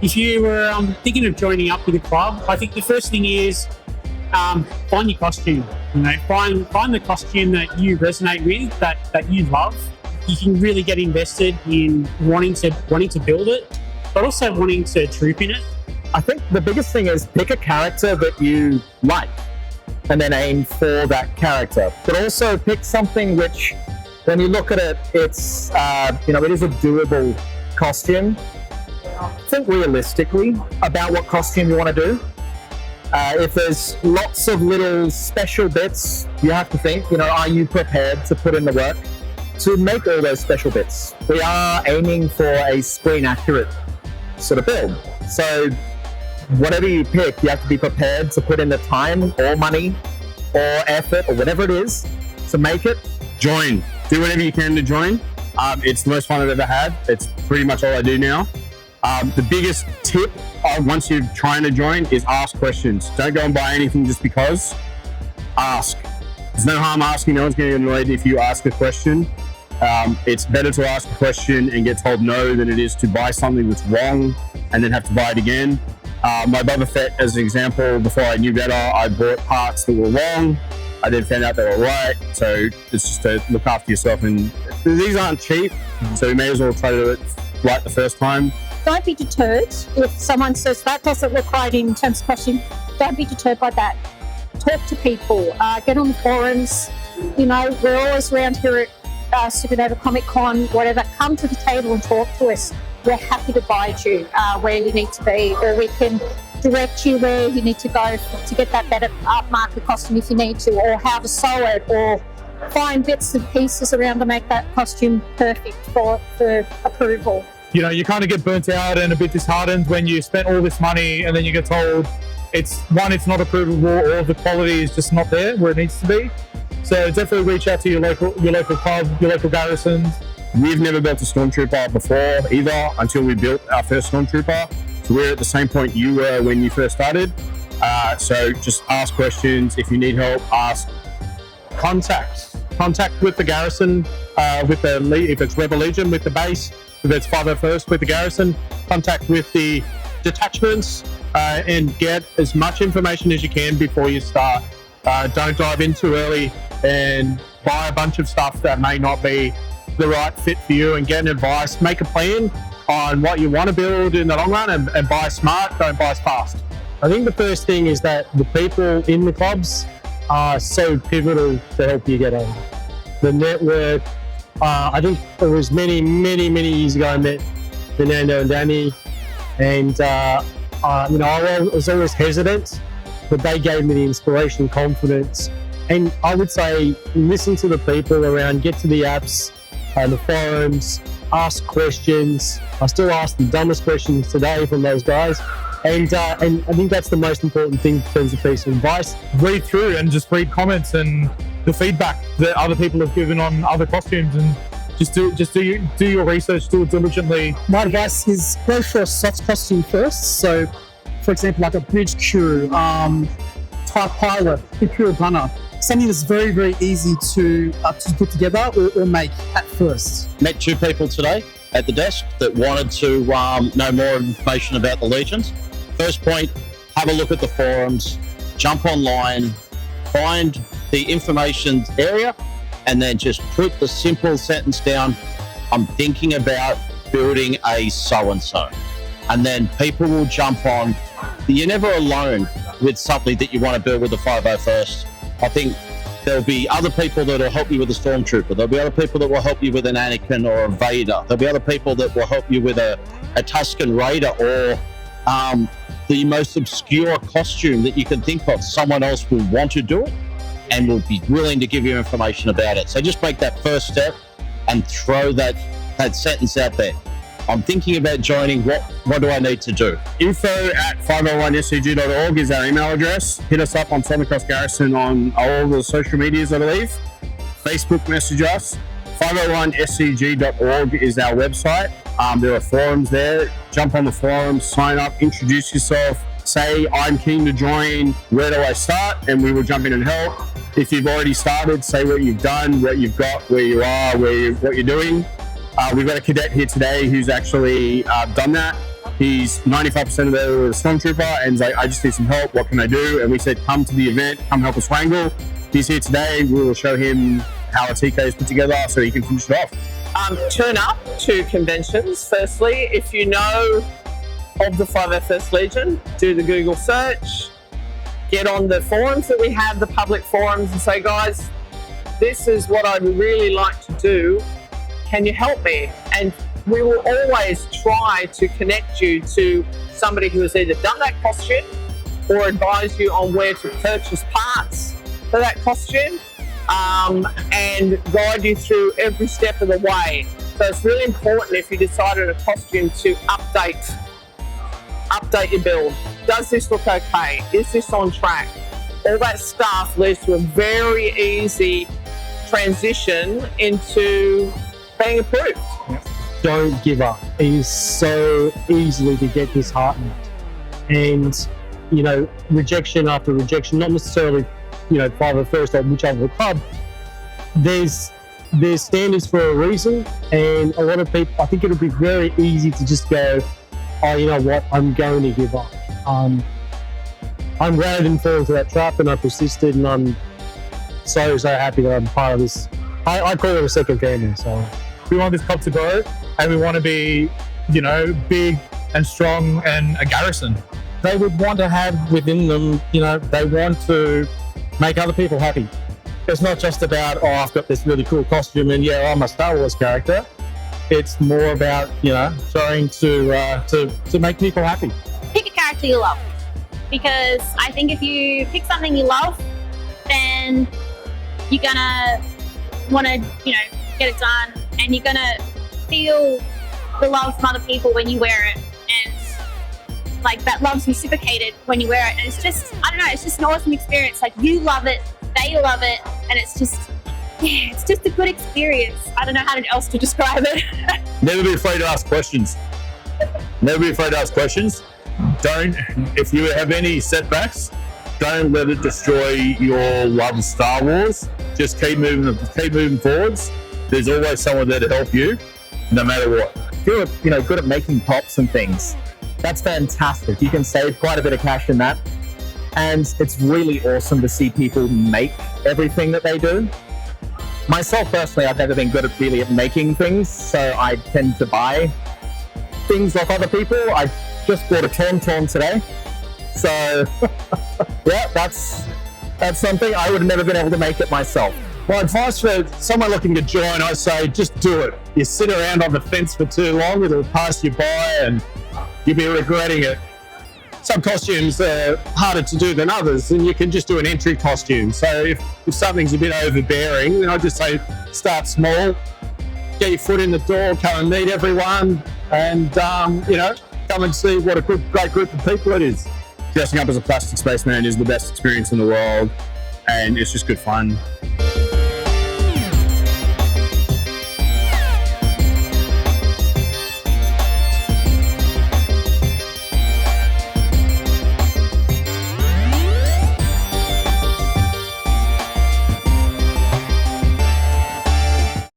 if you were thinking of joining up with a club, I think the first thing is find your costume. Find the costume that you resonate with, that you love. You can really get invested in wanting to build it, but also wanting to troop in it. I think the biggest thing is pick a character that you like and then aim for that character. But also pick something which, when you look at it, it's it is a doable costume. Think realistically about what costume you want to do. If there's lots of little special bits, you have to think, are you prepared to put in the work to make all those special bits? We are aiming for a screen accurate sort of build. So whatever you pick, you have to be prepared to put in the time or money or effort or whatever it is to make it. Join. Do whatever you can to join. It's the most fun I've ever had. It's pretty much all I do now. The biggest tip once you're trying to join is ask questions. Don't go and buy anything just because. Ask. There's no harm asking. No one's going to get annoyed if you ask a question. It's better to ask a question and get told no than it is to buy something that's wrong and then have to buy it again. My Boba Fett, as an example, before I knew better, I bought parts that were wrong. I then found out they were right. So it's just to look after yourself. And these aren't cheap, so you may as well try to do it right the first time. Don't be deterred if someone says that doesn't look right in terms of costume. Don't be deterred by that. Talk to people. Get on the forums. We're always around here at Supernova Comic Con, whatever. Come to the table and talk to us. We're happy to guide you where you need to be, or we can direct you where you need to go to get that better upmarket costume if you need to, or how to sew it, or find bits and pieces around to make that costume perfect for approval. You kind of get burnt out and a bit disheartened when you spent all this money and then you get told it's not approvable, or the quality is just not there where it needs to be. So definitely reach out to your local club, your local garrisons. We've never built a Stormtrooper before either until we built our first Stormtrooper. So we're at the same point you were when you first started. So just ask questions. If you need help, ask. Contact with the garrison, if it's Rebel Legion with the base, if it's 501st with the garrison, contact with the detachments and get as much information as you can before you start. Don't dive in too early and buy a bunch of stuff that may not be the right fit for you, and get advice. Make a plan on what you want to build in the long run and buy smart, don't buy fast. I think the first thing is that the people in the clubs are so pivotal to help you get on. The network, I think it was many years ago I met Fernando and Danny, and I was always hesitant, but they gave me the inspiration, confidence, and I would say listen to the people around, get to the apps, the forums, ask questions. I still ask the dumbest questions today from those guys. And I think that's the most important thing in terms of piece of advice. Read through and just read comments and the feedback that other people have given on other costumes, and just do your research, do it diligently. My advice is go for a soft costume first. So, for example, like a bridge crew, type pilot, crew gunner. Something that's very, very easy to put together or make at first. Met two people today at the desk that wanted to know more information about the Legions. First point, have a look at the forums, jump online, find the information area, and then just put the simple sentence down, I'm thinking about building a so-and-so. And then people will jump on. You're never alone with something that you want to build with the 501st. I think there'll be other people that will help you with a Stormtrooper. There'll be other people that will help you with an Anakin or a Vader. There'll be other people that will help you with a Tusken Raider or the most obscure costume that you can think of. Someone else will want to do it and will be willing to give you information about it. So just make that first step and throw that sentence out there. I'm thinking about joining. What do I need to do? info@501scg.org is our email address. Hit us up on Southern Cross Garrison on all the social medias, I believe. Facebook message us. 501scg.org is our website. There are forums there. Jump on the forums, sign up, introduce yourself, say, I'm keen to join, where do I start? And we will jump in and help. If you've already started, say what you've done, what you've got, where you are, what you're doing. We've got a cadet here today who's actually done that. He's 95% of the Stormtrooper, and he's like, I just need some help. What can I do? And we said, come to the event, come help us wrangle. He's here today. We will show him how a TK is put together so he can finish it off. Turn up to conventions. Firstly, if you know of the 501st Legion, do the Google search, get on the forums that we have, the public forums, and say, guys, this is what I'd really like to do. Can you help me? And we will always try to connect you to somebody who has either done that costume or advise you on where to purchase parts for that costume, and guide you through every step of the way. So it's really important if you decided a costume to update your build. Does this look okay? Is this on track? All that stuff leads to a very easy transition into being approved. Don't give up. It is so easily to get disheartened. And, you know, rejection after rejection, not necessarily, you know, 501st or whichever club, there's standards for a reason. And a lot of people, I think it'll be very easy to just go, oh, you know what, I'm going to give up. I'm glad I didn't fall into that trap, and I persisted, and I'm so happy that I'm part of this. I call it a second family. So We want this club to grow, and we want to be, you know, big and strong and a garrison. They would want to have within them, you know, they want to make other people happy. It's not just about, oh, I've got this really cool costume and yeah, I'm a Star Wars character. It's more about, you know, trying to make people happy. Pick a character you love, because I think if you pick something you love, then you're gonna want to, you know, get it done, and you're gonna feel the love from other people when you wear it, and like that love's reciprocated when you wear it, and it's just, I don't know, it's just an awesome experience. Like, you love it, they love it, and it's just, yeah, it's just a good experience. I don't know how else to describe it. Never be afraid to ask questions. Never be afraid to ask questions. Don't, if you have any setbacks, don't let it destroy your love of Star Wars. Just keep moving forwards. There's always someone there to help you, no matter what. If you're, you know, good at making pops and things, that's fantastic. You can save quite a bit of cash in that. And it's really awesome to see people make everything that they do. Myself personally, I've never been good at really at making things, so I tend to buy things off other people. I just bought a Tauntaun today. So yeah, that's something I would have never been able to make it myself. My advice for someone looking to join, I say just do it. You sit around on the fence for too long, it'll pass you by and you'll be regretting it. Some costumes are harder to do than others, and you can just do an entry costume. So if something's a bit overbearing, then I just say start small, get your foot in the door, come and meet everyone, and you know, come and see what a great group of people it is. Dressing up as a plastic spaceman is the best experience in the world, and it's just good fun.